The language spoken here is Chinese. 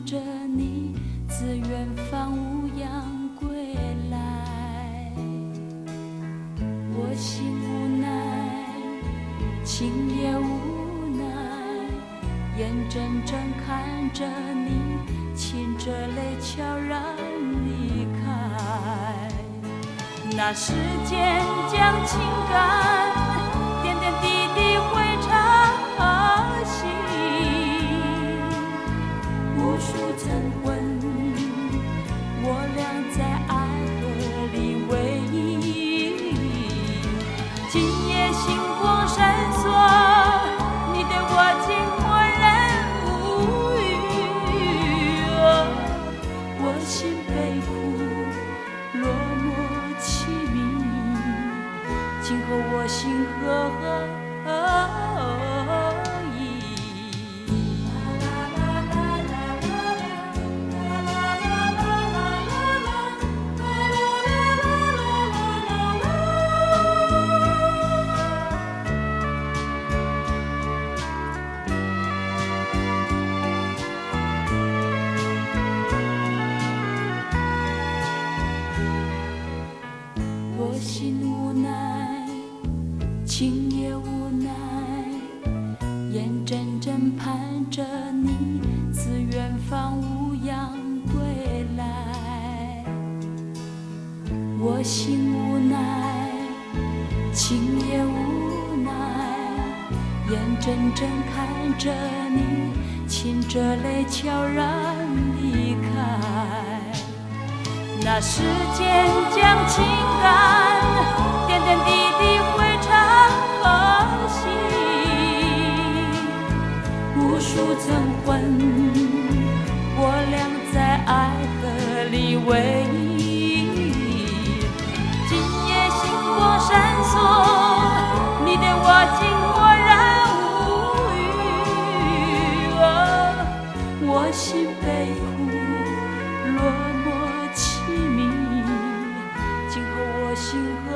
着你自远方无恙归来。我心无奈，情也无奈，眼睁睁看着你噙着泪悄然离开。那时间将情感点点滴滴汇成心，无数晨昏，我俩在爱河里偎依。今夜星光闪烁，你对我静默然无语。我心悲苦，落寞凄迷，今后我心何以？我心无奈，情也无奈，眼睁睁盼着你自远方无恙归来。我心无奈，情也无奈，眼睁睁看着你噙着泪悄然离开。那时间将情感点点滴滴汇成心，无数晨昏，我俩在爱河里偎依。今夜星光闪烁，你对我静默然无语。我心悲苦，落寞凄迷，今后我心何